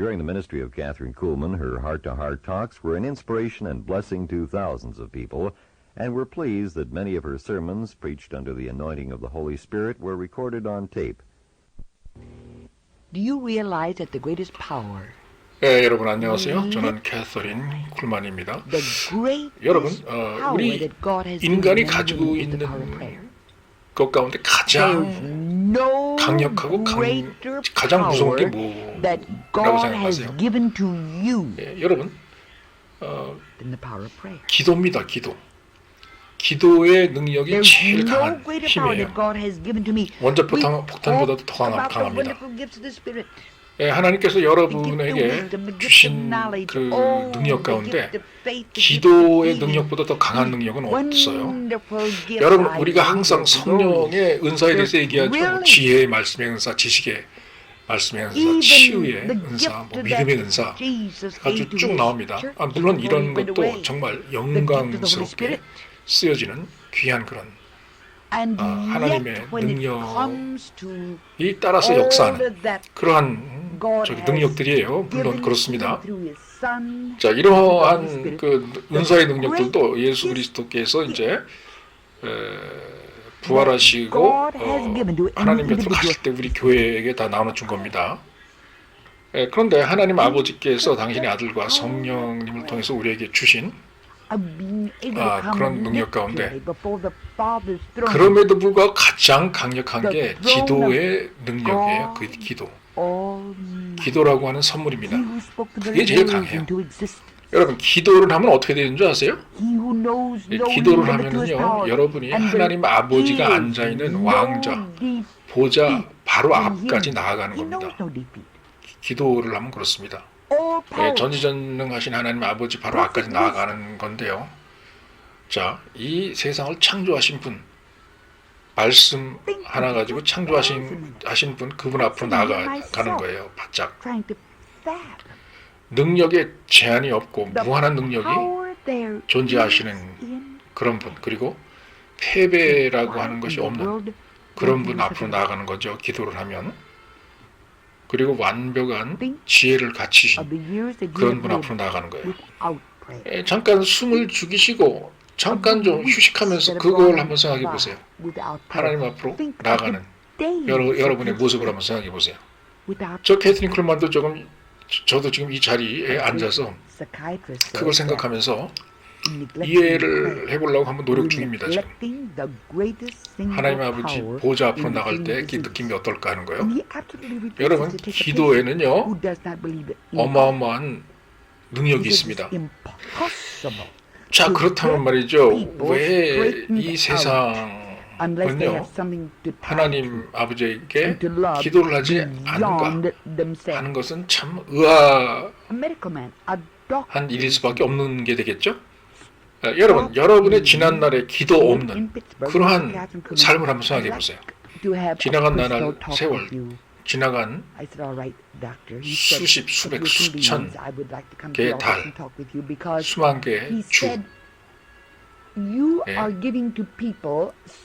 During the ministry of Catherine Kuhlman, her heart-to-heart talks were an inspiration and blessing to thousands of people, and we're pleased that many of her sermons, preached under the anointing of the Holy Spirit, were recorded on tape. Do you realize that the greatest power, 네, 여러분 안녕하세요. 저는 캐서린 쿨만입니다. the greatest 여러분, power 우리 that God has 인간이 given 가지고 is the power of 있는 prayer? 것 가운데 가장 No 강력하고 greater 가장 무서운 게 power that 뭐라고 God has 생각하세요? given to you 예, 여러분, than the power of prayer. 기도입니다. 기도. 기도의 능력이 There's 제일 no 강한 greater power 힘이에요. that God has given to me. 원자 We 폭탄보다도 더 talk about the 강합니다. wonderful gifts of the Spirit. 예, 하나님께서 The gift of 여러분에게 wisdom, the gift of 주신 knowledge, 그 oh, 능력 the 가운데 gift of faith, the gift of 기도의 healing. 능력보다 더 강한 능력은 없어요. Wonderful gifts 여러분, I 우리가 항상 know. 성령의 은사에 대해서 얘기하죠. Really? 지혜의 말씀의 은사, 지식의 말씀의 은사, Even 치유의 the 은사, gift 뭐 that 믿음의 은사 Jesus 아주 gave to 쭉 his 나옵니다. church 물론 before 이런 he went 것도 away. 정말 The gift of the Holy 영광스럽게 Spirit. 쓰여지는 귀한 그런 And 하나님의 yet when it 능력이 comes to 따라서 all 역사하는 that 그러한 God 능력들이에요. has 물론 그렇습니다. given through his Son, 자, 이러한 그 은사의 능력들도 예수 그리스도께서 이제 부활하시고 하나님 곁으로 가실 때 우리 교회에게 다 나눠준 겁니다. 그런데 하나님 아버지께서 당신의 아들과 성령님을 통해서 우리에게 주신 그런 능력 가운데 그럼에도 불구하고 가장 강력한 게 기도의 능력이에요. 그 기도. 기도라고 하는 선물입니다. 그게 제일 강해요. 여러분, 기도를 하면 어떻게 되는 줄 아세요? 기도를 하면은요, 여러분이 하나님 아버지가 앉아있는 왕자, 보좌 바로 앞까지 나아가는 겁니다. 기도를 하면 그렇습니다. 전지전능하신 하나님 아버지 바로 앞까지 나아가는 건데요. 자, 이 세상을 창조하신 분, 말씀 하나 가지고 창조하신 분, 그분 앞으로 나아가는 거예요. 바짝. 능력에 제한이 없고 무한한 능력이 존재하시는 그런 분, 그리고 패배라고 하는 것이 없는 그런 분 앞으로 나아가는 거죠. 기도를 하면. 그리고 완벽한 지혜를 갖추신 그런 분 앞으로 나아가는 거예요. 잠깐 숨을 죽이시고 잠깐 좀 휴식하면서 그걸 한번 생각해 보세요. 하나님 앞으로 나아가는 여러분의 모습을 한번 생각해 보세요. 저 캐서린 쿨만도 저도 지금 이 자리에 앉아서 그걸 생각하면서 이해를 해보려고 한번 노력 중입니다. 지금 하나님 아버지 보좌 앞으로 나갈 때 그 느낌이 어떨까 하는 거예요. 여러분, 기도에는요 어마어마한 능력이 있습니다. 자, 그렇다면 말이죠, 왜 이 세상은요 하나님 아버지에게 기도를 하지 않는가 하는 것은 참 의아한 일일 수밖에 없는 게 되겠죠. 여러분, 여러분의 지난날에 기도 없는 그러한 삶을 한번 생각해 보세요. 지나간 나날 세월, 지나간 수십, 수백, 수천 개의 달, 수만 개의 주,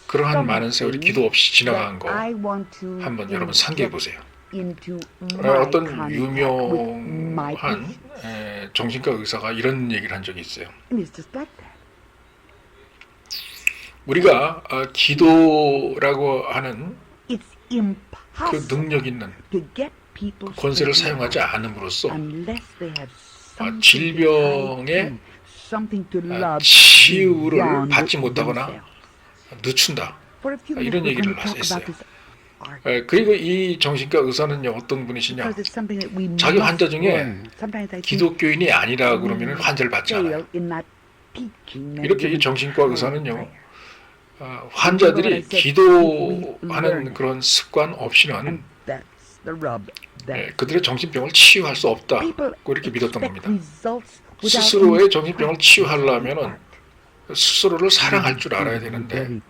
그러한 많은 세월이 기도 없이 지나간 거 한번 여러분 상기해 보세요. 어떤 유명한 정신과 의사가 이런 얘기를 한 적이 있어요. 우리가 기도라고 하는 그 능력 있는 권세를 사용하지 않음으로써 질병의 치유를 받지 못하거나 늦춘다, 이런 얘기를 했어요. 그리고 이 정신과 의사는요 어떤 분이시냐, 자기 환자 중에 기독교인이 아니라 그러면 환자를 받지 않아요. 이렇게 이 정신과 의사는요 환자들이 기도하는 그런 습관 없이는 그들의 정신병을 치유할 수 없다고 이렇게 믿었던 겁니다. 스스로의 정신병을 치유하려면 스스로를 사랑할 줄 알아야 되는데,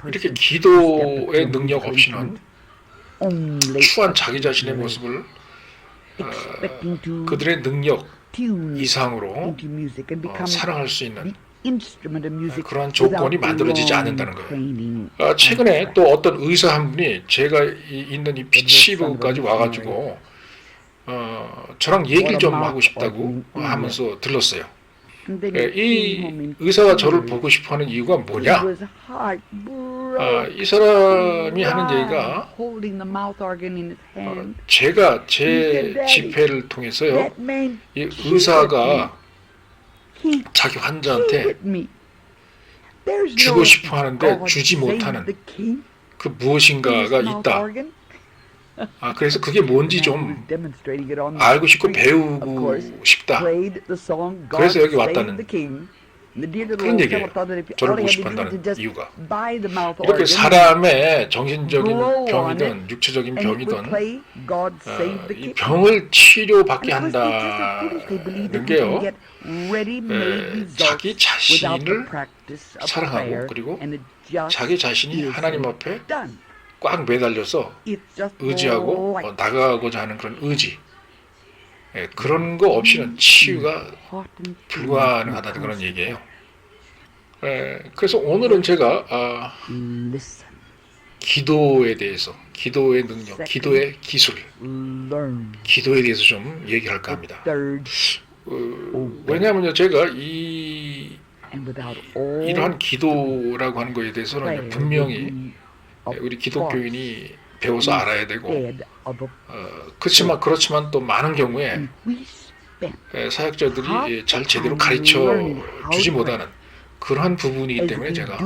이렇게 기도의 능력 없이는 추한 자기 자신의 모습을 그들의 능력 이상으로 사랑할 수 있는 그러한 조건이 만들어지지 않는다는 거예요. 최근에 또 어떤 의사 한 분이 제가 있는 이 피츠버그까지 와가지고 저랑 얘기를 좀 하고 싶다고 하면서 들렀어요. 이 의사가 저를 보고 싶어하는 이유가 뭐냐? 이 사람이 하는 얘기가 제가 제 집회를 통해서요, 이 의사가 자기 환자한테 주고 싶어 하는데 주지 못하는 그 무엇인가가 있다. 그래서 그게 뭔지 좀 알고 싶고 배우고 싶다. 그래서 여기 왔다는 그런 얘기예요. 저를 보고 싶어 한다는 이유가. 이렇게 사람의 정신적인 병이든 육체적인 병이든 이 병을 치료받게 한다는 게요, 자기 자신을 사랑하고 그리고 자기 자신이 하나님 앞에 꽉 매달려서 의지하고 나가고자 하는 그런 의지, 그런 거 없이는 치유가 불가능하다는 그런 얘기예요. 그래서 오늘은 제가 기도에 대해서, 기도의 능력, 기도의 기술, 기도에 대해서 좀 얘기할까 합니다. 왜냐하면요, 제가 이러한 기도라고 하는 것에 대해서는 분명히 우리 기독교인이 배워서 알아야 되고, 그렇지만 또 많은 경우에 사역자들이 잘 제대로 가르쳐 주지 못하는 그러한 부분이기 때문에 제가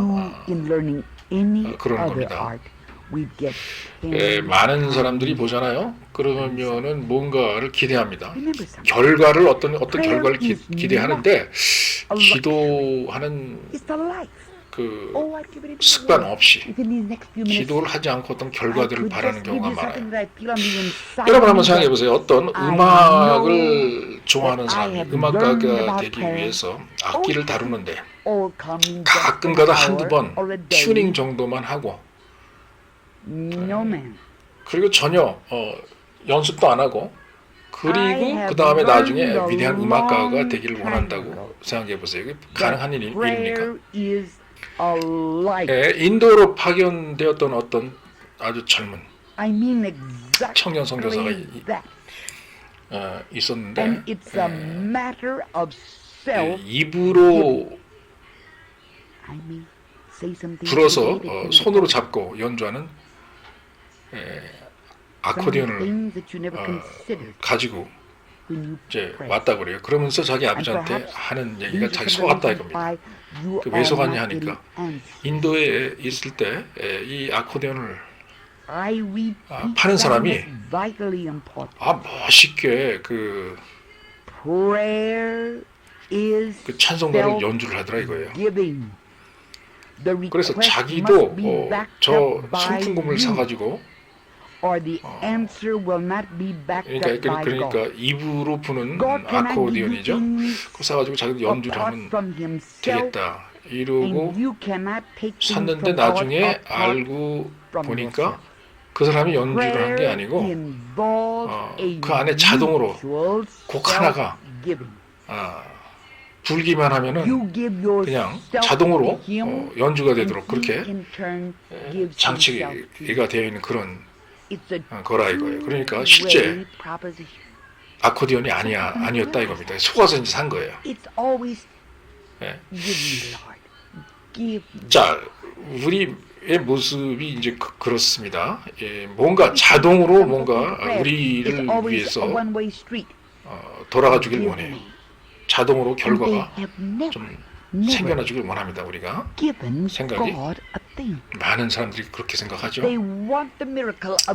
그러는 겁니다. 많은 사람들이 보잖아요. 그러면은 뭔가를 기대합니다. 결과를 어떤 결과를 기대하는데 기도하는 그 습관 없이 기도를 하지 않고 어떤 결과들을 바라는 경우가 많아요. 여러분 한번 생각해 보세요. 어떤 음악을 좋아하는 사람이 음악가가 되기 위해서 악기를 다루는데 가끔가다 한두 번 튜닝 정도만 하고 그리고 전혀 연습도 안 하고 그리고 그 다음에 나중에 위대한 음악가가 되기를 원한다고 생각해 보세요. 이게 가능한 일입니까? 인도로 파견되었던 어떤 아주 젊은 청년 선교사가 있었는데 입으로 불어서 손으로 잡고 연주하는 아코디언을 가지고 이제 왔다 그래요. 그러면서 자기 아버지한테 하는 얘기가 자기 속았다 이겁니다. 왜 속았냐 하니까 인도에 있을 때 이 아코디언을 파는 사람이 멋있게 그 찬송가를 연주를 하더라 이거예요. 그래서 자기도 저 순풍금을 사가지고 그러니까 입으로 부는 아코디언이죠. 그거 사가지고 자기도 연주를 하면 되겠다 이러고 샀는데 나중에 알고 보니까 그 사람이 연주를 한 게 아니고 그 안에 자동으로 곡 하나가 불기만 하면은 그냥 자동으로 연주가 되도록 그렇게 장치가 되어 있는 그런 거라 이거예요. 그러니까 실제 아코디언이 아니었다 이겁니다. 속아서 이제 산 거예요. 네. 자, 우리의 모습이 이제 그렇습니다. 뭔가 자동으로 뭔가 우리를 위해서 돌아가 주길 원해요. 자동으로 결과가 좀 생겨나 주길 원합니다. 우리가 생각이 많은 사람들이 그렇게 생각하죠.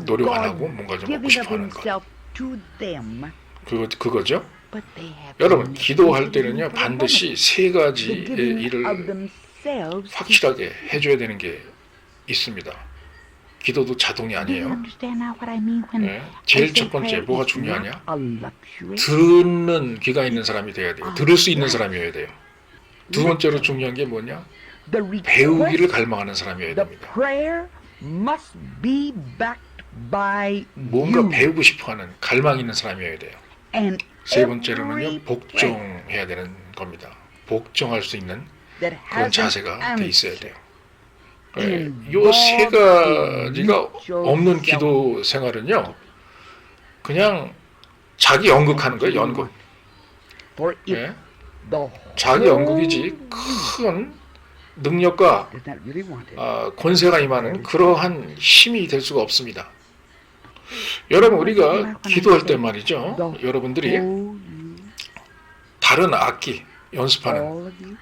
노력 안 하고 뭔가 좀 먹고 싶어하는 것. 그거죠. 여러분 기도할 때는요 반드시 세 가지의 일을 확실하게 해줘야 되는 게 있습니다. 기도도 자동이 아니에요. 제일 첫 번째 뭐가 중요하냐? 듣는 귀가 있는 사람이 돼야 돼요. 들을 수 있는 사람이어야 돼요. 두 번째로 중요한 게 뭐냐? 배우기를 갈망하는 사람이어야 됩니다. 뭔가 배우고 싶어하는 갈망 있는 사람이어야 돼요. 세 번째로는요 복종해야 되는 겁니다. 복종할 수 있는 그런 자세가 돼 있어야 돼요. 요 세 가지가 없는 기도 생활은요 그냥 자기 연극하는 거예요. 연극. For if 예. the 자기 연극이지 큰 능력과 does not really want it. 권세가 임하는 그러한 힘이 될 수가 없습니다. 여러분 우리가 기도할 때 말이죠. 여러분들이 다른 악기 연습하는 All of you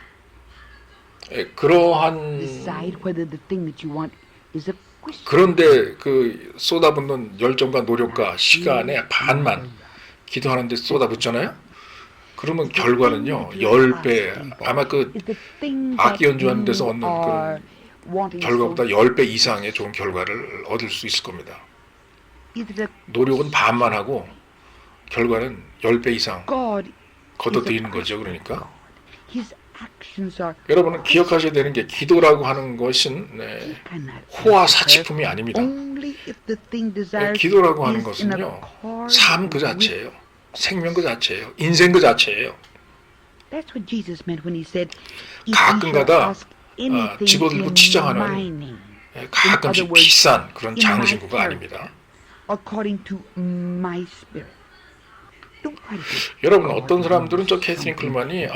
그러한 decide whether the thing that you want is a question. 그런데 그 쏟아붓는 열정과 노력과 시간의 반만 기도하는데 쏟아붓잖아요. 그러면 결과는요 10배 아마 그 Is the thing 악기 that 연주하는 데서 you 얻는 are 그런 wanting 결과보다 so- 10배 이상의 좋은 결과를 얻을 수 있을 겁니다. is it a 노력은 반만 하고 결과는 10배 이상 God 걷어들이는 거죠. 그러니까 His actions are 여러분은 기억하셔야 되는 게 기도라고 하는 것은 cannot 호화 사치품이 아닙니다. only if the thing desired 기도라고 하는 is in 것은요 accord 삶 그 with- 자체예요. 생명 그 자체예요. 인생 그 자체예요. That's what Jesus meant when he said, if 가끔가다, you shall ask anything 집어들고 in 치장하는 my name, 가끔씩 비싼 그런 장신구가 아닙니다. according to my spirit. Don't try to do 여러분 어떤 사람들은 저 캐서린 클만이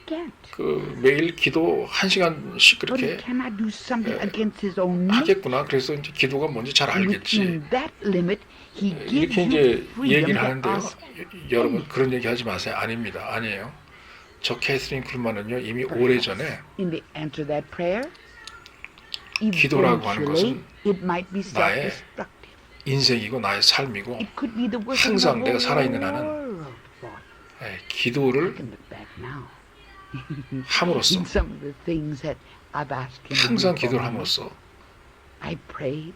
can't. 그 매일 기도 1시간씩 But he 그렇게 cannot do something against his own nature. 하겠구나. 그래서 이제 기도가 뭔지 잘 알겠지. Within that limit, he gives 이렇게 you 이제 freedom 얘기를 to 하는데요. ask 여러분 그런 얘기 하지 마세요. 아닙니다. 아니에요. 저 캐서린 클만은요 이미 오래전에 in the answer that prayer. 기도라고 하는 Eventually, 것은 it might be 나의 self-destructive. 인생이고 나의 삶이고 It could be the work of 항상 the 내가 whole 살아있는 한은 world. Lord. 기도를 I can look back now. 함으로써 In some of the things that I've asked him to 항상 do for 기도를 me. 함으로써 I prayed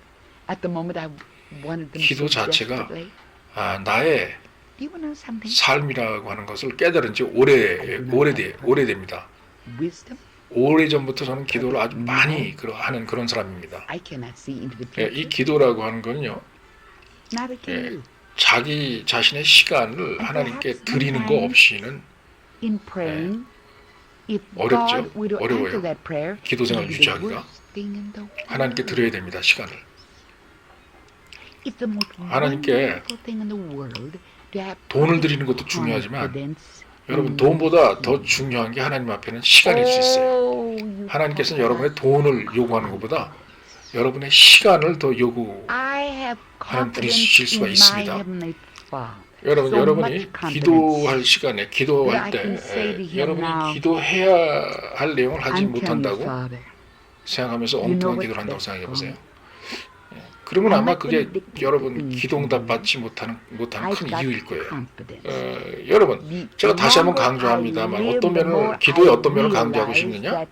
at the moment I wanted them 기도 so 자체가 desperately. 나의 Do you want to know something? 삶이라고 하는 것을 깨달은 지 오래됩니다. Wisdom. 오래전부터 저는 기도를 아주 많이 하는 그런 사람입니다. I cannot see into the 이 future. 기도라고 하는 건요. Neither can you. 자기 자신의 시간을 하나님께 드리는 거 없이는 In praying, if 어렵죠? God were to 어려워요. answer that prayer, 기도 생활 it would be the 유지하기가. worst thing in the world. 하나님께 드려야 됩니다. 시간을. It's the most 하나님께 wonderful thing in the world to have 돈을 드리는 것도 중요하지만 confidence 여러분 in 돈보다 더 you. 중요한 게 하나님 앞에는 시간일 수 있어요. Oh, you 하나님께서는 talk 여러분의 about 돈을 요구하는 것보다 여러분의 시간을 더 요구하는 I have 분이 confidence 있을 수가 in 있습니다. my heavenly Father. 여러분, So 여러분이 much confidence 기도할 시간에 기도할 that I 때 can say to him 여러분이 now, 기도해야 할 내용을 하지 I'm telling you, 못한다고 Father, 생각하면서 you know 엉뚱한 what's 기도를 한다고 best 생각해 for 보세요. me. 그러면 I'm 아마 not 그게 gonna dictate 여러분 things 기도응답 to you. 받지 못하는 I've 큰 got 이유일 거예요. confidence. 여러분 The 제가 다시 한번 longer 강조합니다만 I live, 어떤 the more 면을 기도의 I 어떤 면을 강조하고 realize 싶느냐? that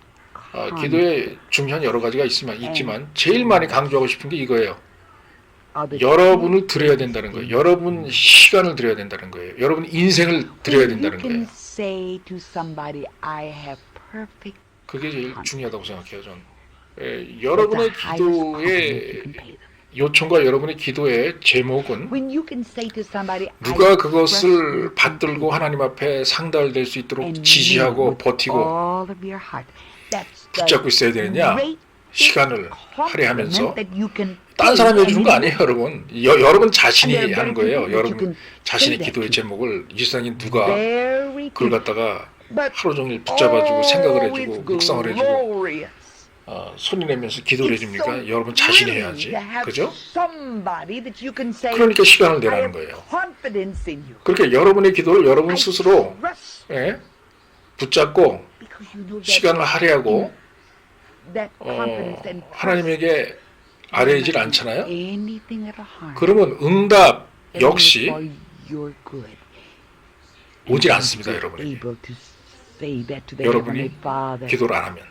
기도에 중요한 여러 가지가 있지만 제일 많이 강조하고 싶은 게 이거예요. other 여러분을 드려야 된다는 거예요. 여러분 시간을 드려야 된다는 거예요. 여러분 인생을 드려야 된다는 You can 거예요. say to somebody, I have perfect 그게 제일 confidence. 중요하다고 생각해요. 저는. That's 여러분의 the highest compliment you 기도의 can pay them. 요청과 여러분의 기도의 제목은 When you can say to somebody, 누가 I 그것을 express 받들고 하나님 앞에 상달될 수 있도록 and 지지하고 mean with 버티고 all of your heart. That's the 붙잡고 있어야 되느냐? greatest 시간을 할애하면서 compliment that you can 딴 pay 사람이 해주는 거 anyone. 아니에요, 여러분. 여러분 자신이 And there are 하는 very 거예요. people that you 여러분 can 자신의 say that 기도의 to. 제목을 이 세상에 누가 Very 그걸 good. 갖다가 But 하루 종일 붙잡아주고 생각을 oh, 해주고 it's 묵상을 해주고 glorious. 소리 내면서 기도를 It's 해줍니까? so 여러분 자신이 thrilling 해야지. to have 그죠? somebody that you can say, 그러니까 시간을 I 내라는 have 거예요. confidence in you. 그렇게 여러분의 기도를 여러분 I 스스로 trust 붙잡고 because you know that, 시간을 할애하고 that confidence and trust 하나님에게 아뢰질 않잖아요. anything that'll harm 그러면 응답 you, 역시 for your good. 오질 And 않습니다, you're 여러분에게. able to say that to the 여러분이 Heavenly Father, 기도를 안 하면.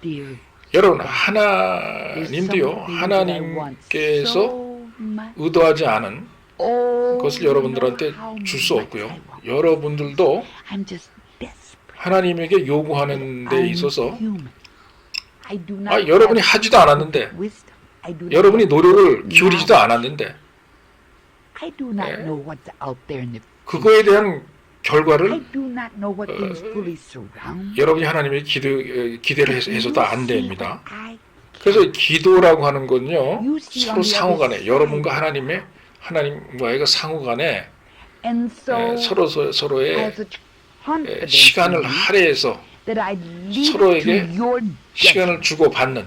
dear 여러분 there's 하나님도요. something that I want 하나님께서 so much. 의도하지 않은 Oh, 것을 you 여러분들한테 know how 줄 수 much 없고요. I want. 여러분들도 I'm just desperate. 하나님에게 요구하는 데 I'm 있어서 human. I do not 여러분이 have 하지도 않았는데 wisdom. I do not 여러분이 have 노력을 기울이지도 knowledge. 않았는데 I do not 예. know what's out there in the 그거에 대한 I 결과를 do not know what things fully surround. 여러분이 하나님의 기대를 해서도 안 You 됩니다. see what I 그래서 기도라고 하는 건요 You see 서로 on the other 상호간에 side. 여러분과 하나님의 하나님과의 그 상호간에 And so 서로의 I have such confidence 시간을 in you 할애해서 that I leave 서로에게 it to your 시간을 주고 받는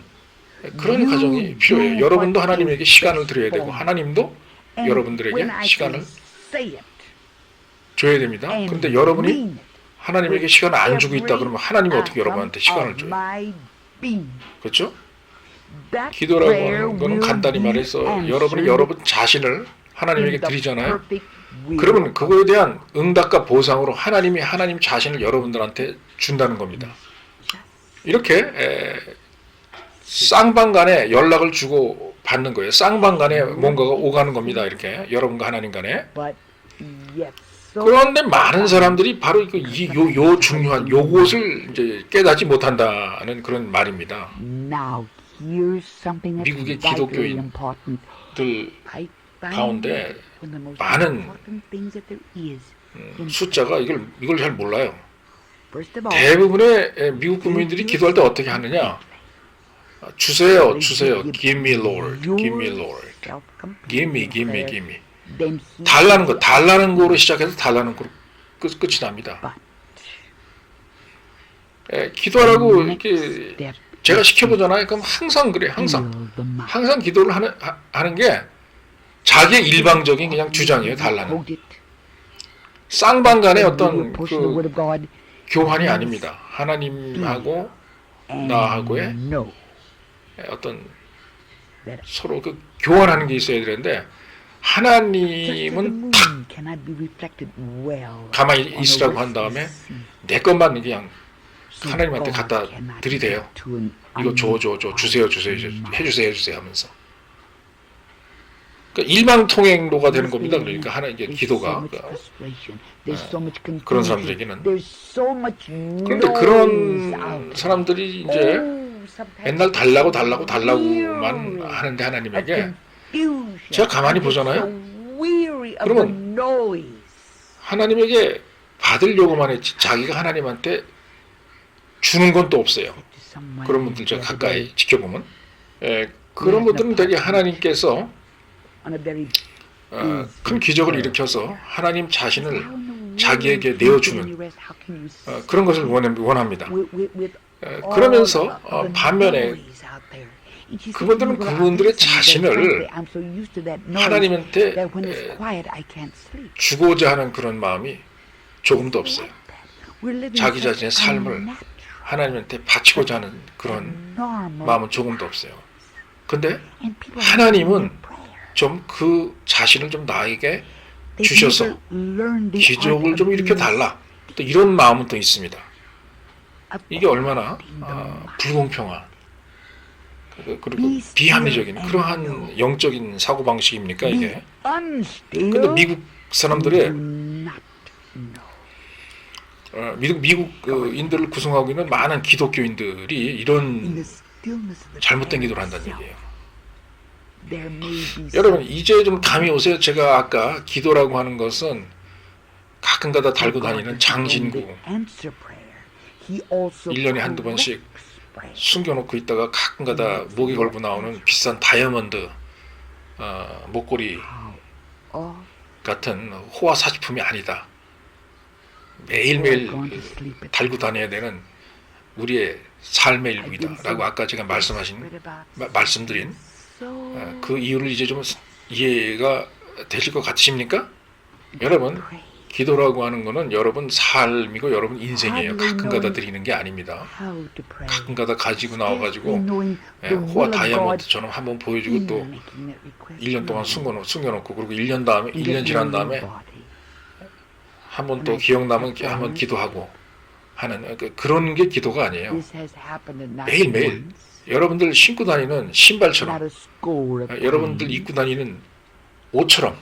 그런 You 과정이 필요해요. do 여러분도 what 하나님에게 is 시간을 best 드려야 되고 for 하나님도 And 여러분들에게 when I 시간을 say it, 줘야 됩니다. and 그런데 여러분이 mean it 하나님에게 with 시간을 안 주고 있다 every 그러면 하나님이 어떻게 atom 여러분한테 시간을 of 줘요? my being. 그렇죠? That 기도라고 prayer 하는 거는 will 간단히 be 말해서 여러분이 answered 여러분 자신을 하나님에게 in the 드리잖아요. perfect will 그러면 of 그거에 대한 응답과 보상으로 하나님이 하나님 자신을 여러분들한테 준다는 겁니다. 이렇게 쌍방간에 연락을 주고 받는 거예요. 쌍방간에 뭔가가 오가는 겁니다. 이렇게 여러분과 하나님 간에. But yet so 그런데 많은 사람들이 바로 요 중요한 요것을 이제 깨닫지 못한다는 그런 말입니다. Now here's something that's 미국의 vitally 기독교인 important. 들 I find 가운데 one of the most 많은 important things that there is in 숫자가 이걸 잘 몰라요. first of all 대부분의 미국 국민들이 기도할 때 어떻게 하느냐? 주세요. Give me Lord. Give me Lord. Give me. then he 달라는 거로 시작해서 달라는 거로 끝이 납니다. 기도하라고 이렇게 step 제가 시켜보잖아요. 그럼 항상 그래. 항상 기도를 하는 게 자기의 일방적인 그냥 주장이에요. 달라는. 쌍방간의 어떤 그 교환이 아닙니다. 하나님하고 나하고의 어떤 서로 그 교환하는 게 있어야 되는데 하나님은 탁 가만히 있으라고 한 다음에 내 것만 그냥 하나님한테 갖다 들이대요. 이거 주세요 해주세요 하면서. 그러니까 일방통행로가 되는 겁니다. 그러니까 하나 이게 기도가 그런 사람들에게는. 그런데 그런 사람들이 이제 맨날 달라고만 하는데 하나님에게 제가 가만히 보잖아요. 그러면 하나님에게 받으려고만 했지 자기가 하나님한테 주는 건 또 없어요. 그런 분들 제가 가까이 지켜보면 그런 분들은 되게 하나님께서 큰 기적을 일으켜서 하나님 자신을 자기에게 내어주는 그런 것을 원합니다. 그러면서 반면에 그분들은 그분들의 자신을 하나님한테 주고자 하는 그런 마음이 조금도 없어요. 자기 자신의 삶을 하나님한테 바치고자 하는 그런 마음은 조금도 없어요. 근데 하나님은 좀 그 자신을 좀 나에게 주셔서 기적을 좀 일으켜 달라. 또 이런 마음은 또 있습니다. 이게 얼마나 불공평한 그리고 비합리적인 그러한 영적인 사고방식입니까 이게. 근데 미국 사람들의 미국 인들을 구성하고 있는 많은 기독교인들이 이런 잘못된 기도를 한다는 얘기예요. 여러분 이제 좀 감이 오세요? 제가 아까 기도라고 하는 것은 가끔가다 달고 다니는 장신구 1년에 한두 번씩 숨겨놓고 있다가 가끔가다 목에 걸고 나오는 비싼 다이아몬드 목걸이 같은 호화 사치품이 아니다. 매일매일 달고 다녀야 되는 우리의 삶의 일부이다 라고 아까 제가 말씀드린 그 이유를 이제 좀 이해가 되실 것 같으십니까? 여러분 기도라고 하는 거는 여러분 삶이고 여러분 인생이에요. 가끔가다 드리는 게 아닙니다. 가끔가다 가지고 나와가지고 호화 다이아몬드처럼 한번 보여주고 또 1년 동안 숨겨놓고 그리고 1년 지난 다음에 한번 또 기억나면 한번 기도하고 하는 그런 게 기도가 아니에요. 매일매일 여러분들 신고 다니는 신발처럼 여러분들 입고 다니는 옷처럼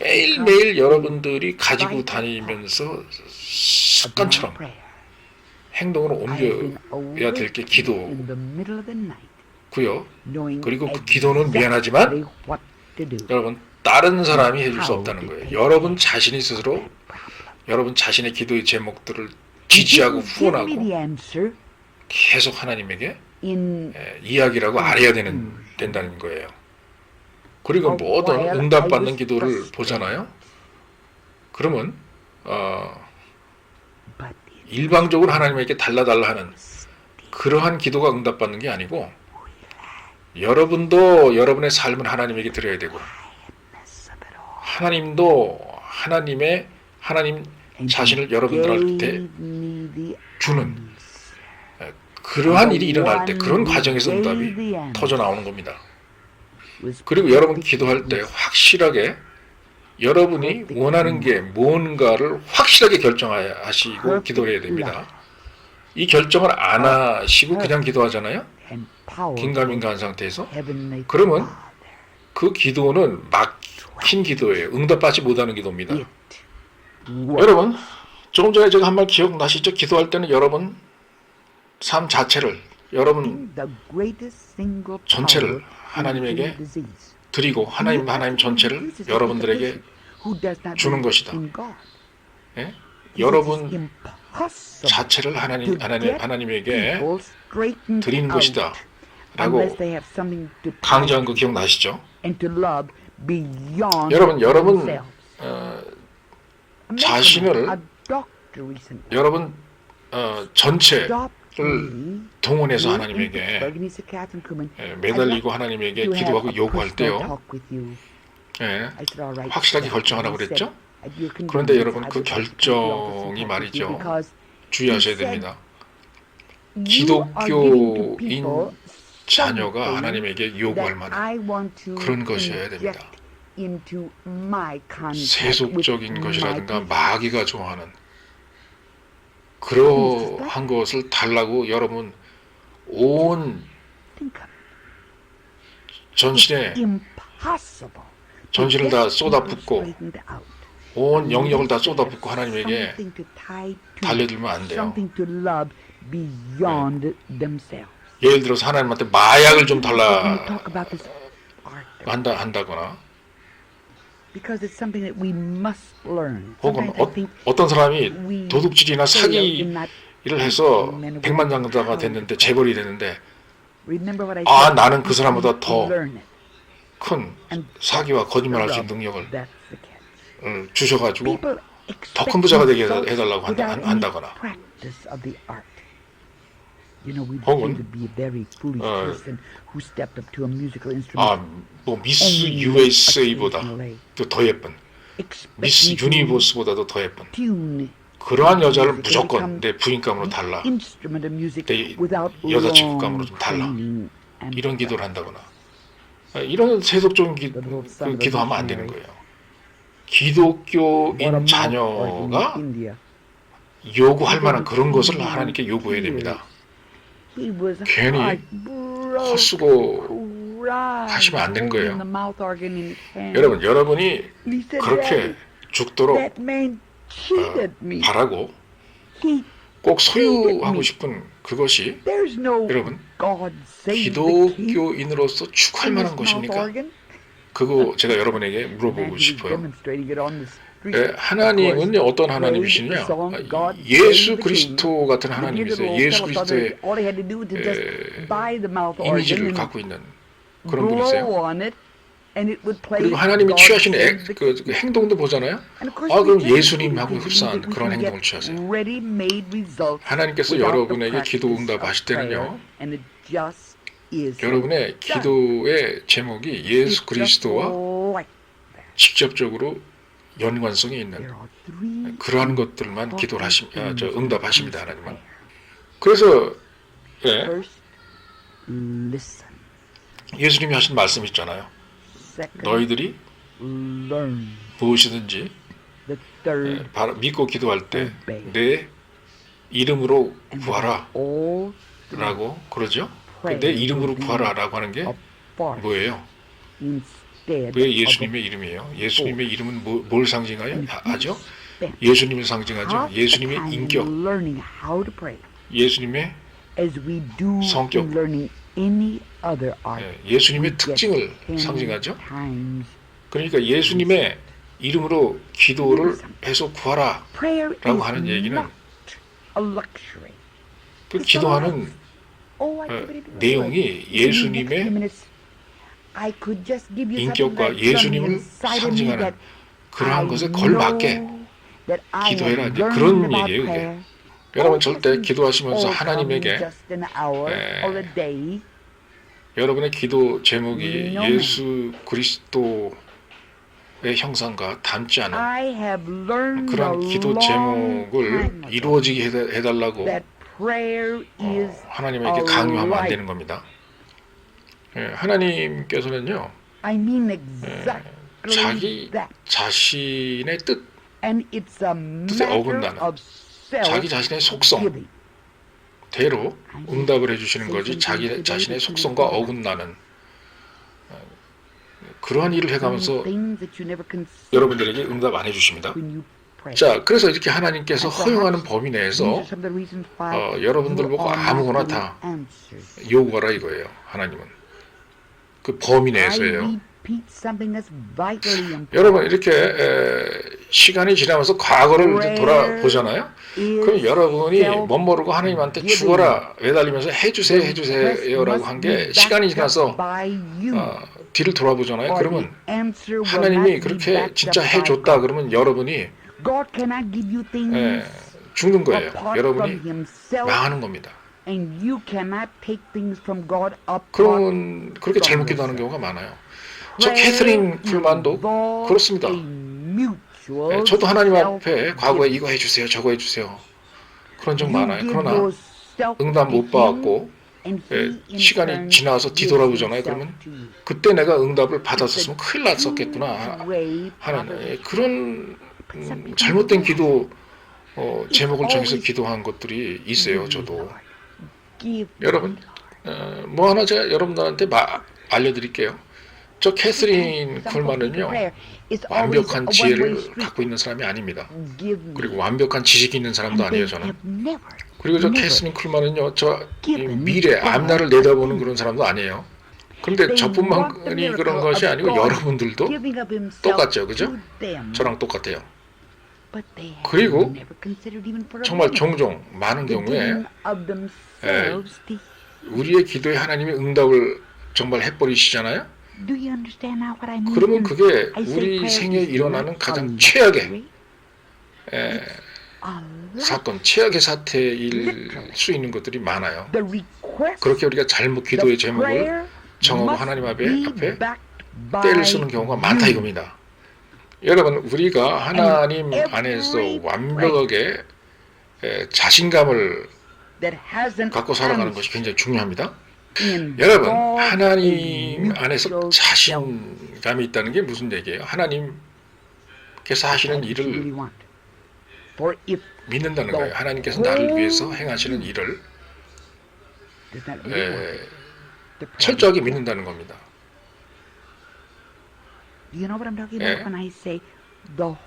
매일매일 여러분들이 가지고 다니면서 습관처럼 행동으로 옮겨야 될 게 기도고요. 그리고 그 기도는 미안하지만 여러분 다른 사람이 해줄 수 없다는 거예요. 여러분 자신이 스스로 여러분 자신의 기도의 제목들을 지지하고 후원하고 계속 하나님에게 이야기라고 알아야 된다는 거예요. 그리고 모든 응답받는 기도를 보잖아요. 그러면 일방적으로 하나님에게 달라달라 하는 그러한 기도가 응답받는 게 아니고 여러분도 여러분의 삶을 하나님에게 드려야 되고 하나님도 하나님 자신을 여러분들한테 주는 그러한 일이 일어날 때 그런 과정에서 응답이 터져 나오는 겁니다. 그리고 여러분 기도할 때 확실하게 여러분이 원하는 게 뭔가를 확실하게 결정하시고 기도해야 됩니다. 이 결정을 안 하시고 그냥 기도하잖아요. 긴가민가한 상태에서. 그러면 그 기도는 막힌 기도예요. 응답받지 못하는 기도입니다. 여러분 조금 전에 제가 한 말 기억나시죠? 기도할 때는 여러분 삶 자체를 여러분 전체를 하나님에게 드리고 하나님 전체를 여러분들에게 주는 것이다. 예? 여러분 자체를 하나님에게 드리는 것이다. 라고 강조한 거 기억나시죠? 여러분 자신을 여러분 전체를 동원해서 하나님에게 매달리고 하나님에게 기도하고 요구할 때요. 확실하게 결정하라고 그랬죠? 그런데 여러분 그 결정이 말이죠. 주의하셔야 됩니다. 기독교인 자녀가 하나님에게 요구할 만한 그런 것이어야 됩니다. 세속적인 것이라든가 마귀가 좋아하는 그러한 것을 달라고 여러분 온 전신을 다 쏟아붓고 온 영역을 다 쏟아붓고 하나님에게 달려들면 안 돼요. 예를 들어서 하나님한테 마약을 좀 달라 한다거나 혹은 어떤 사람이 도둑질이나 사기를 해서 백만장자가 됐는데 재벌이 됐는데 나는 그 사람보다 더 큰 사기와 거짓말할 수 있는 능력을 주셔가지고 더 큰 부자가 되게 해달라고 한다거나 혹은 미스 USA보다 더 예쁜 미스 유니버스보다도 더 예쁜 그러한 여자를 무조건 내 부인감으로 달라 내 여자친구감으로 좀 달라 이런 기도를 한다거나 이런 세속적인 기도하면 안 되는 거예요. 기독교인 자녀가 요구할 만한 그런 것을 하나님께 요구해야 됩니다. 괜히 헛수고 하시면 안 되는 거예요. 여러분이 그렇게 죽도록 바라고 꼭 소유하고 싶은 그것이 여러분 기독교인으로서 추구할 만한 것입니까? 그거 제가 여러분에게 물어보고 싶어요. 하나님은 어떤 하나님이시냐? 예수 그리스도 같은 하나님이세요. 예수 그리스도의 이미지를 갖고 있는 그런 분이세요. 그리고 하나님이 취하시는 그 행동도 보잖아요. 그럼 예수님하고 흡사한 그런 행동을 취하세요. 하나님께서 여러분에게 기도 응답하실 때는요. 여러분의 기도의 제목이 예수 그리스도와 직접적으로 연관성이 있는 그러한 것들만 기도를 응답하십니다. 하나님은. 그래서 예수님이 하신 말씀 있잖아요. 너희들이 무엇이든지 믿고 기도할 때 내 이름으로 구하라 라고 그러죠. 내 이름으로 구하라 라고 하는 게 뭐예요? 왜 예수님의 이름이에요? 예수님의 이름은 뭘 상징하죠? 예수님을 상징하죠. 예수님의 인격, 예수님의 성격, 예수님의 특징을 상징하죠. 그러니까 예수님의 이름으로 기도를 해서 구하라 라고 하는 얘기는 그 기도하는 내용이 예수님의 I could just give you 인격과 something that's done 예수님을 inside of me 상징하는 that 그러한 I 것에 걸맞게 know that I 기도해라. have 이제 learned 그런 about 얘기예요, 이게. prayer. 여러분 절대 기도하시면서 All come 하나님에게 just an hour or a day. 여러분의 기도 제목이 No, 예수 그리스도의 형상과 닮지 않은 I have learned 그런 a 기도 long 제목을 time ago 이루어지게 해달라고 that prayer is 하나님에게 a 강요하면 안 life. 되는 겁니다. 하나님께서는요, I mean exactly 자기 that. 자신의 뜻, And it's a 뜻에 matter 어긋나는 of 자기 자신의 속성, self-giving. 대로 응답을 해주시는 것이 자기 자신의 속성과 어긋나는 그러한 일을 해가면서 Things that you never consider 여러분들에게 응답 안 해주십니다. when you pray. 자, 그래서 이렇게 하나님께서 And 허용하는 perhaps 범위 these 내에서 are some of the reasons why 여러분들 you 보고 are not 아무거나 getting 다 answers. 요구하라 이거예요. 하나님은 그 범위 I 내에서예요. repeat something that's vitally important. 여러분 이렇게 시간이 지나면서 과거를 이제 돌아보잖아요. 그럼 여러분이 멋모르고 하나님한테 죽어라 매달리면서 해주세요라고 한 게 시간이 지나서 뒤를 돌아보잖아요. 그러면 하나님이 그렇게 진짜 해줬다 그러면 여러분이 God cannot give you things 죽는 거예요. apart 여러분이 from Himself, 망하는 겁니다. and you cannot take things from God apart. 그런 그렇게 잘못 기도하는 경우가 많아요. 저 캐서린 쿨만도 그렇습니다. 저도 하나님 앞에 과거에 이거 해주세요, 저거 해주세요. 그런 적 많아요. 그러나 응답 못 받았고 시간이 지나서 뒤돌아보잖아요. 그러면 그때 내가 응답을 받았었으면 큰일 났었겠구나 하는 그런 잘못된 기도 제목을 정해서 기도한 것들이 있어요. 저도. 여러분 뭐 하나 제가 여러분들한테 알려드릴게요. 저 캐서린 쿨만은요 완벽한 지혜를 갖고 있는 사람이 아닙니다. 그리고 완벽한 지식이 있는 사람도 아니에요. 저는. 그리고 저 캐서린 쿨만은요 저 미래 앞날을 내다보는 그런 사람도 아니에요. 그런데 저뿐만이 그런 것이 아니고 여러분들도 똑같죠, 그죠? 저랑 똑같아요. 그리고 정말 종종 많은 경우에 우리의 기도에 하나님이 응답을 정말 해버리시잖아요. 그러면 그게 우리 생에 일어나는 가장 최악의 사건, 최악의 사태일 수 있는 것들이 많아요. 그렇게 우리가 잘못 기도의 제목을 정하고 하나님 앞에 때를 쓰는 경우가 많다 이겁니다. 여러분 우리가 하나님 안에서 완벽하게 자신감을 갖고 살아가는 것이 굉장히 중요합니다. 여러분 하나님 안에서 자신감이 있다는 게 무슨 얘기예요? 하나님께서 하시는 일을 믿는다는 거예요. 하나님께서 나를 위해서 행하시는 일을 철저하게 믿는다는 겁니다.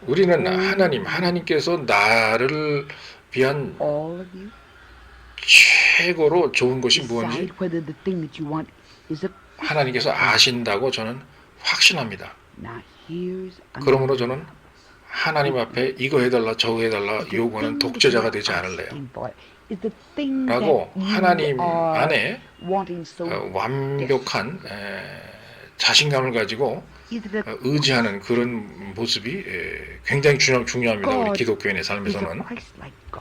우리는 하나님께서 나를 위한 최고로 좋은 것이 무엇인지 하나님께서 아신다고 저는 확신합니다. 그러므로 저는 하나님 앞에 이거 해달라 저거 해달라 요구하는 독재자가 되지 않을래요. 라고 하나님 안에 완벽한 자신감을 가지고 의지하는 그런 모습이 굉장히 중요합니다. 우리 기독교인의 삶에서는.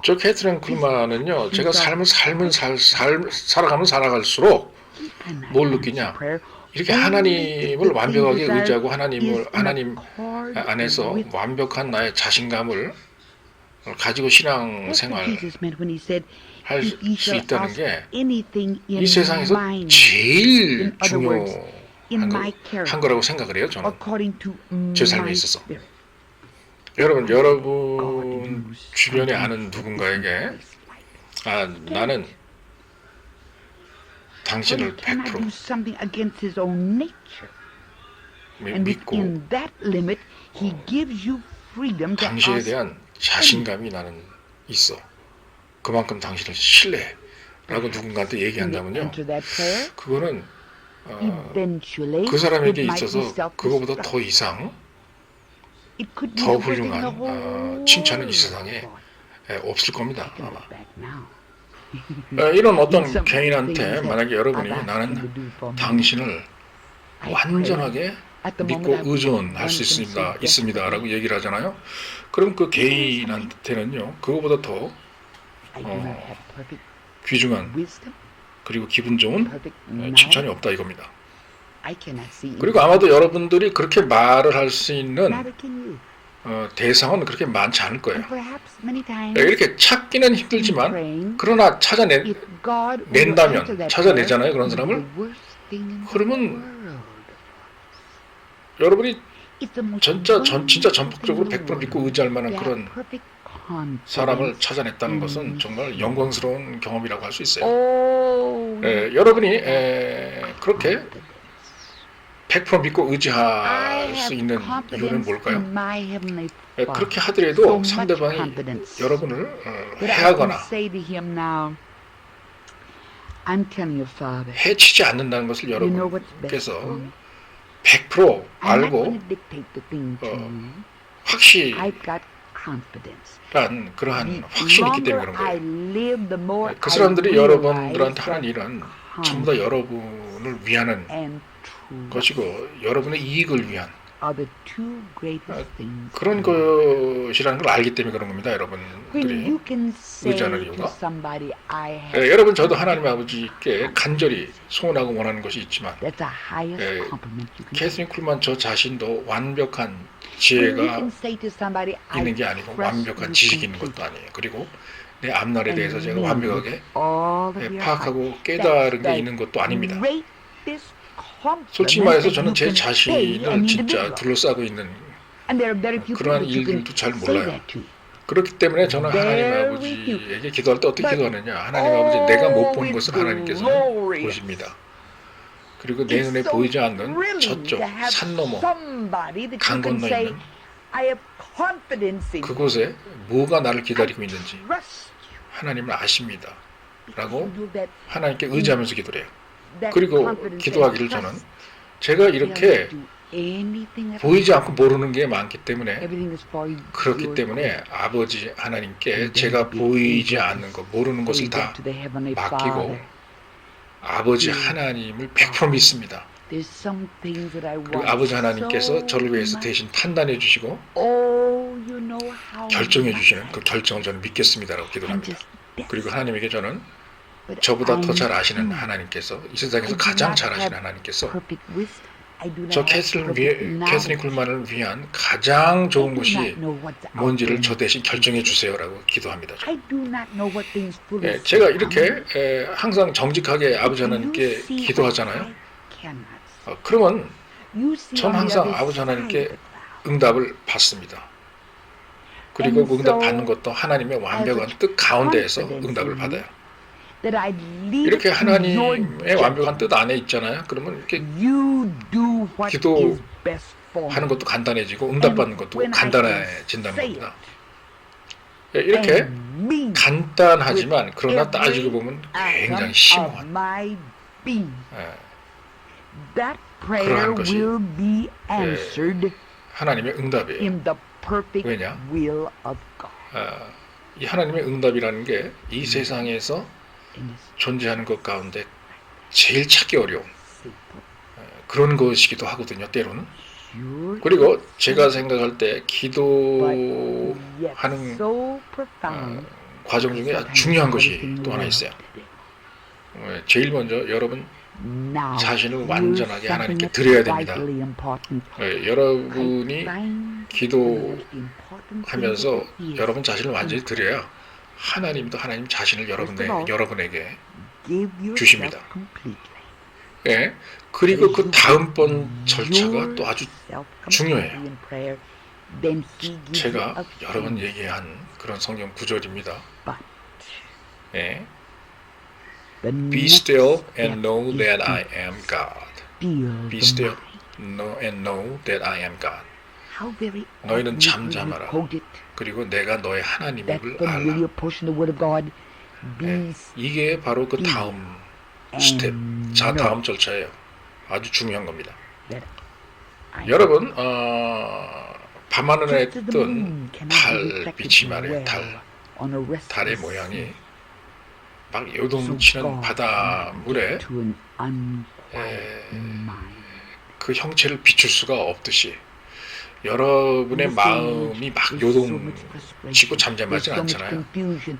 저 캐서린 쿨만은요, 제가 삶을 살아가면 살아갈수록 뭘 느끼냐? 이렇게 하나님을 완벽하게 의지하고 하나님 안에서 완벽한 나의 자신감을 가지고 신앙생활 할 수 있다는 게 이 세상에서 제일 중요한 거라고 생각을 해요. 저는 제 삶에 있어서. 여러분 주변에 아는 누군가에게 나는 당신을 100% 믿고 당신에 대한 자신감이 나는 있어. 그만큼 당신을 신뢰라고 누군가한테 얘기한다면요. 그거는 그 사람에게 있어서 그거보다 더 이상 더 훌륭한 칭찬은 이 세상에 없을 겁니다. 아마. 이런 어떤 개인한테 만약에 여러분이 나는 당신을 완전하게 믿고 의존할 수 있습니다라고 얘기를 하잖아요. 그럼 그 개인한테는요, 그거보다 더 귀중한 그리고 기분 좋은 칭찬이 없다 이겁니다. 그리고 아마도 여러분들이 그렇게 말을 할 수 있는 대상은 그렇게 많지 않을 거예요. 이렇게 찾기는 힘들지만 그러나 찾아내잖아요. 그런 사람을. 그러면 여러분이 진짜 전폭적으로 100% 믿고 의지할 만한 그런 사람을 찾아냈다는 것은 정말 영광스러운 경험이라고 할 수 있어요. 여러분이 그렇게 100% 믿고 의지할 수 있는 이유는 뭘까요? 그렇게 하더라도 상대방이 여러분을 해하거나 해치지 않는다는 것을 여러분께서 100% 알고 확실한 그러한 확신이 있기 때문에 그런 거예요. 그 사람들이 여러분들한테 하는 일은 전부 다 여러분을 위하는 것이고 여러분의 이익을 위한 그런 것이라는 걸 알기 때문에 그런 겁니다. 여러분들이 의지하는 이유가. 여러분 저도 하나님 아버지께 간절히 소원하고 원하는 것이 있지만 캐서린 쿨만 저 자신도 완벽한 지혜가 있는 게 아니고 완벽한 지식이 있는 것도 아니에요. 그리고 내 앞날에 대해서 제가 완벽하게 파악하고 깨달은 게 있는 것도 아닙니다. 솔직히 말해서 저는 제 자신을 진짜 둘러싸고 있는 그러한 일들도 잘 몰라요. 그렇기 때문에 저는 하나님 아버지에게 기도할 때 어떻게 기도하느냐. 하나님 아버지 내가 못 본 것을 하나님께서 보십니다. 그리고 내 눈에 보이지 않는 저쪽 산 너머 강 건너 있는 그곳에 뭐가 나를 기다리고 있는지 하나님은 아십니다. 라고 하나님께 의지하면서 기도를 해요. 그리고 기도하기를 저는 제가 이렇게 보이지 않고 모르는 게 많기 때문에 그렇기 때문에 아버지 하나님께 제가 보이지 않는 것 모르는 것을 다 맡기고 아버지 하나님을 100% 믿습니다. 그리고 아버지 하나님께서 저를 위해서 대신 판단해 주시고 결정해 주시는 그 결정을 저는 믿겠습니다라고 기도합니다. 그리고 하나님에게 저는 저보다 더 잘 아시는 하나님께서 이 세상에서 가장 잘 아시는 하나님께서 저 캐서린 쿨만을 위한 가장 좋은 것이 뭔지를 저 대신 결정해 주세요라고 기도합니다. 제가 이렇게 항상 정직하게 아버지 하나님께 기도하잖아요. 그러면 전 항상 아버지 하나님께 응답을 받습니다. 그리고 그 응답 받는 것도 하나님의 완벽한 뜻 가운데에서 응답을 받아요. 이렇게 하나님의 완벽한 뜻 안에 있잖아요. 그러면 이렇게 기도하는 것도 간단해지고 응답받는 것도 간단해진다는 겁니다. 이렇게 간단하지만 그러나 따지고 보면 굉장히 심오한 그러한 것이 하나님의 응답이에요. 왜냐? 이 하나님의 응답이라는 게 이 세상에서 존재하는 것 가운데 제일 찾기 어려운 그런 것이기도 하거든요. 때로는. 그리고 제가 생각할 때 기도하는 과정 중에 아주 중요한 것이 또 하나 있어요. 제일 먼저 여러분 자신을 완전하게 하나님께 드려야 됩니다. 여러분이 기도하면서 여러분 자신을 완전히 드려야 하나님도 하나님 자신을 여러분에게 주십니다. 그리고 그 다음번 절차가 또 아주 중요해요. 제가 여러 번 얘기한 그런 성경 구절입니다. Be still and know that I am God. Be still and know that I am God. 너희는 잠잠하라. 그리고 내가 너의 하나님임을 알라. 이게 바로 그 다음 스텝, 다음 절차예요. 아주 중요한 겁니다. 여러분, 밤하늘에 뜬 달빛이 말이에요. 달의 모양이 막 요동치는 바닷물에 그 형체를 비출 수가 없듯이 여러분의 마음이 막 요동치고 잠잠하지 않잖아요.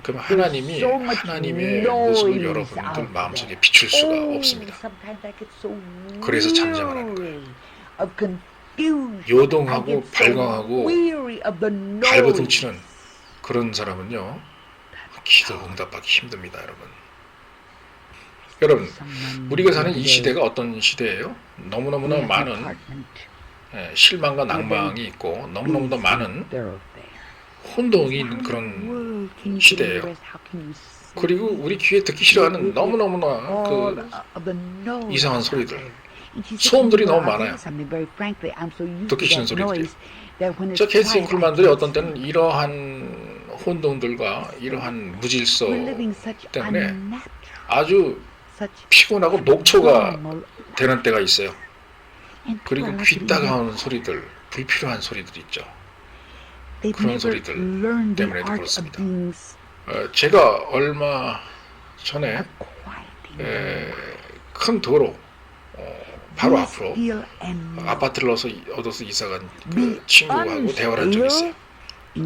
그럼 하나님의 모습을 여러분들 마음속에 비출 수가 없습니다. 그래서 잠잠을 하는 거예요. 요동하고 발광하고 발버둥치는 그런 사람은요, 기도 응답받기 힘듭니다, 여러분. 여러분, 우리가 사는 이 시대가 어떤 시대예요? 너무너무나 많은 실망과 낭망이 있고 너무너무나 많은 혼동이 있는 그런 시대예요. 그리고 우리 귀에 듣기 싫어하는 너무너무나 그 이상한 소리들, 소음들이 너무 많아요. 듣기 싫은 소리들이. 저 케이스 잉클만들이 어떤 때는 이러한 혼동들과 이러한 무질서 때문에 아주 피곤하고 녹초가 되는 때가 있어요. 그리고 귀 따가운 소리들, 불필요한 소리들 있죠. 그런 소리들 때문에도 그렇습니다. 제가 얼마 전에 큰 도로 바로 앞으로 아파트를 얻어서 이사간 그 친구하고 대화를 한 적이 있어요.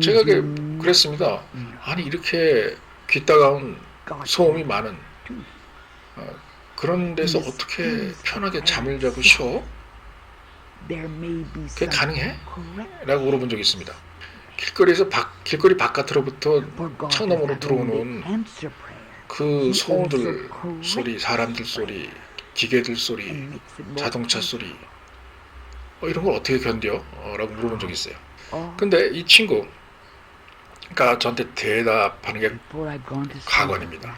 제가 그랬습니다. 아니 이렇게 귀 따가운 소음이 많은 그런 데서 어떻게 편하게 잠을 자고 쉬어? 그게 가능해? 라고 물어본 적이 있습니다. 길거리 바깥으로부터 창너머로 들어오는 그 소음들 소리, 사람들 소리, 기계들 소리, 자동차 소리 이런 걸 어떻게 견뎌? 라고 물어본 적이 있어요. 근데 이 친구가 저한테 대답하는 게 가관입니다.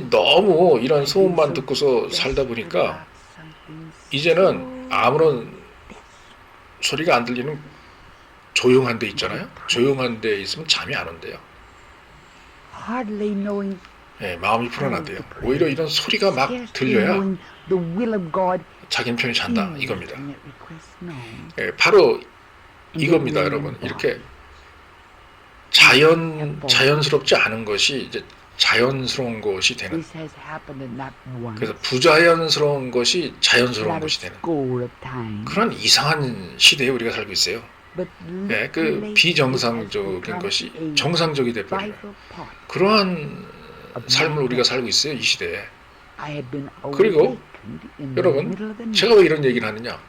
너무 이런 소음만 듣고서 살다 보니까 이제는 아무런 소리가 안 들리는 조용한 데 있잖아요. 조용한 데 있으면 잠이 안 온대요. 마음이 불안하대요. 오히려 이런 소리가 막 들려야 자기는 편히 잔다 이겁니다. 바로 이겁니다, 여러분. 이렇게 자연스럽지 않은 것이 이제 자연스러운 것이 되는, 그래서 부자연스러운 것이 자연스러운 것이 되는 그런 이상한 시대에 우리가 살고 있어요. 그 비정상적인 것이 정상적이 되어버리는 그러한 삶을 우리가 살고 있어요, 이 시대에. 그리고 여러분, 제가 왜 이런 얘기를 하느냐,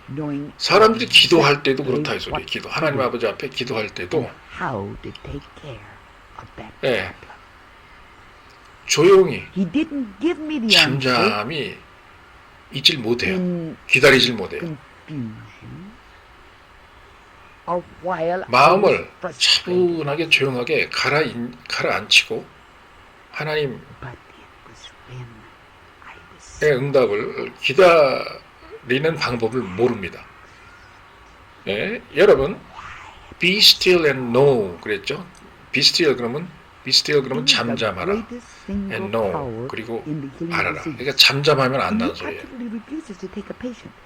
사람들이 기도할 때도 그렇다 이 소리. 하나님 아버지 앞에 기도할 때도 조용히 잠잠히 있질 못해요. 기다리질 못해요. 마음을 차분하게 조용하게 가라앉히고 하나님의 응답을 기다리는 방법을 모릅니다. 여러분, be still and know 그랬죠? be still 그러면 잠잠하라. and know 그리고 알아라. 그러니까 잠잠하면 안다는 소리예요.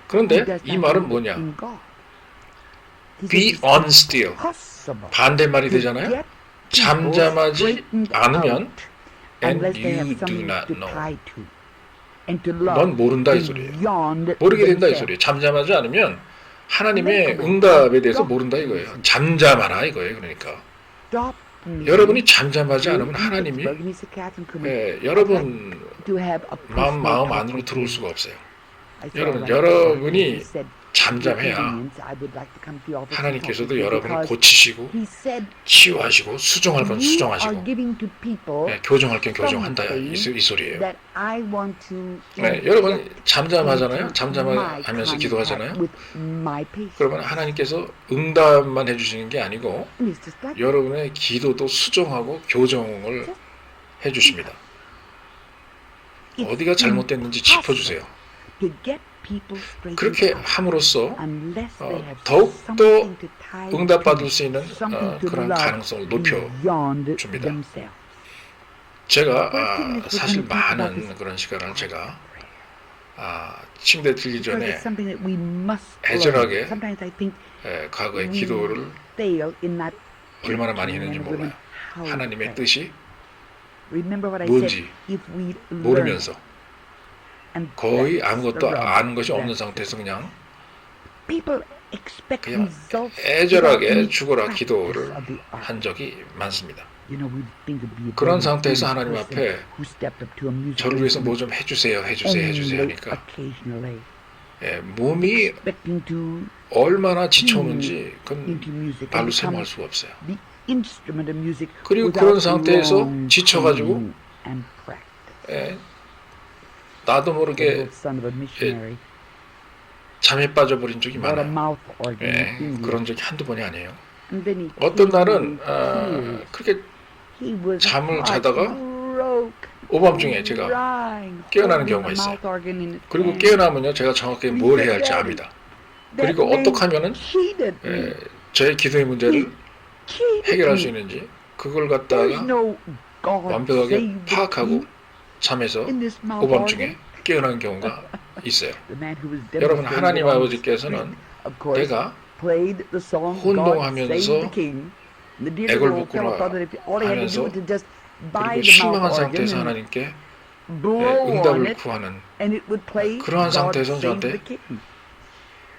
그런데 이 말은 뭐냐? be unstill 반대말이 되잖아요. 잠잠하지 않으면 and you do not know 넌 모른다 이 소리예요. 모르게 된다 이 소리예요. 잠잠하지 않으면 하나님의 응답에 대해서 모른다 이거예요. 잠잠하라 이거예요. 그러니까 여러분이 잠잠하지 않으면 하나님이 여러분 마음 안으로 들어올 수가 없어요. 여러분이 잠잠해야 하나님께서도 여러분을 고치시고 치유하시고 수정할 건 수정하시고 교정할 건 교정한다 이 소리예요. 여러분 잠잠하잖아요. 잠잠하면서 기도하잖아요. 그러면 하나님께서 응답만 해주시는 게 아니고 여러분의 기도도 수정하고 교정을 해주십니다. 어디가 잘못됐는지 짚어주세요. 그렇게 함으로써 더욱더 응답받을 수 있는 그런 가능성을 높여줍니다. 제가 사실 많은 그런 시간을 제가 침대에 들기 전에 애절하게 과거의 기도를 얼마나 많이 했는지 몰라요. 하나님의 뜻이 뭔지 모르면서 and 거의 that's 아무것도 the rub. 아는 것이 없는 That's 상태에서 그냥 people expect 그냥 results without 애절하게 any 죽어라 practice 기도를 of the art. 한 적이 많습니다. You know, we think of the 그런 very 상태에서 foolish 하나님 person 앞에 who stepped up to a musical 저를 위해서 뭐 instrument 좀 해주세요 only 하니까 occasionally, 몸이 expecting to 얼마나 지쳐오는지 그건 into music 말로 and become 설명할 수가 없어요. the instrument of music 그리고 without 그런 상태에서 long 지쳐가지고 training and practice. 나도 The 모르게 little son of a missionary 잠에 빠져버린 적이 bought a 많아요. mouth organ in India. 그런 적이 한두 번이 아니에요. And then he 어떤 came 날은 in tears. 그렇게 He was 잠을 자다가 heartbroken, 오밤중에 제가 crying, 깨어나는 holding 경우가 the 있어요. mouth organ in his 그리고 hand. 깨어나면요 제가 정확하게 뭘 해야 할지 압니다. That 그리고 man 어떻게 하면은 cheated me. 저의 기도의 문제를 Cheated 해결할 수 me. 있는지 그걸 There's 갖다가 no God 완벽하게 save the 파악하고 king 잠에서 in this mouth 오밤중에 organ. 깨어나는 경우가 있어요. The man who was 여러분 demonstrating 하나님 it on the 아버지께서는 street, of course, 내가 played the song God 혼동하면서 Save the King. The dear little old 애걸복구를 fellow thought that if all he had to do was to just buy 그리고 the mouth 실망한 organ 상태에서 and 하나님께 blow on 응답을 it, 구하는 and it would play 그러한 God 상태에서 Save 저한테 the King.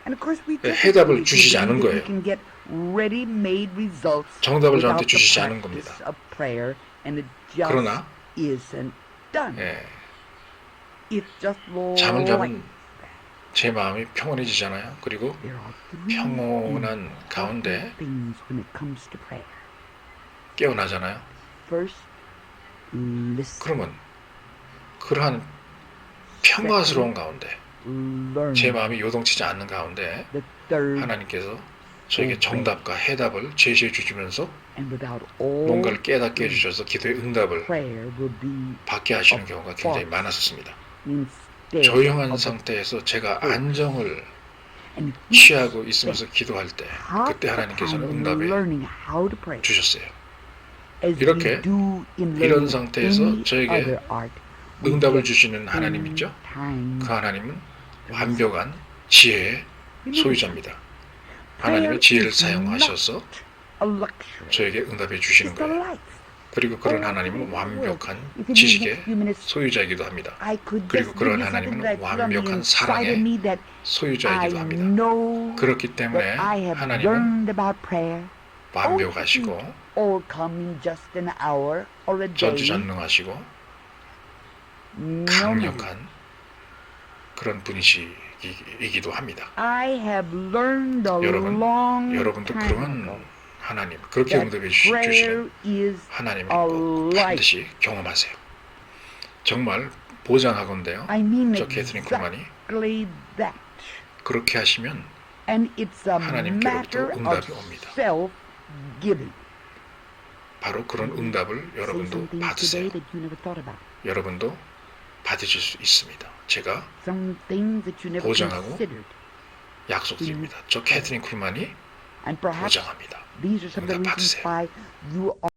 And of course we 해답을 주시지 않은 that we 거예요. can get ready-made results 정답을 without 저한테 the 주시지 않은 practice 겁니다. of prayer, and it just 그러나 isn't done. It's just 잠을 like 자면 제 마음이 평온해지잖아요. 그리고 there are three 평온한 가운데 things when it comes to prayer. 깨어나잖아요. First, listen. 그러면 그러한 평화스러운 가운데 Learn. 제 마음이 요동치지 않는 가운데 The third, 하나님께서 저에게 정답과 해답을 제시해 주시면서 and without all 뭔가를 깨닫게 해주셔서 기도의 응답을 prayer will be 받게 하시는 경우가 굉장히 많았었습니다. instead 조용한 of 상태에서 제가 안정을 and if we 취하고 있으면서 기도할 때 have 그때 the 하나님께서는 kind of 응답을 learning how to pray 주셨어요. as 이렇게 we do in 이런 learning 상태에서 any 저에게 other art, we 응답을 get 주시는 하나님 있죠? time. 그 하나님은 완벽한 지혜의 소유자입니다. 하나님의 Prayer 지혜를 is 사용하셔서 not a luxury. 저에게 응답해 주시는 It's a 거예요. life. 그리고 그런 하나님은 완벽한 If you need 지식의 a few minutes, 소유자이기도 합니다. I could 그리고 just 그런 give you something that 하나님은 I put on the 완벽한 inside of 사랑의 me that I 소유자이기도 합니다. know 그렇기 때문에 that I have 하나님은 learned about prayer. 완벽하시고 All come in just an hour or a day. 전지전능하시고 No, 강력한 그런 분이시기도 합니다. I have learned a 여러분, long 여러분도 time ago 그런 하나님, 그렇게 that 응답해 prayer 주시는 is 하나님을 a 꼭 life. 반드시 경험하세요. 정말 보장하건대요. I mean 저 캐서린 쿨만이 exactly that. 그렇게 하시면 And it's a 하나님께로부터 matter of 응답이 옵니다. self-giving. 바로 그런 응답을 Say 여러분도 some things 받으세요. today that you never thought about. 여러분도 받으실 수 있습니다. 제가 Some things that you never 보장하고 considered. 약속드립니다. 저 캐서린 쿨만이 And perhaps 보장합니다. these are some of the 응답 reasons 받으세요. why you are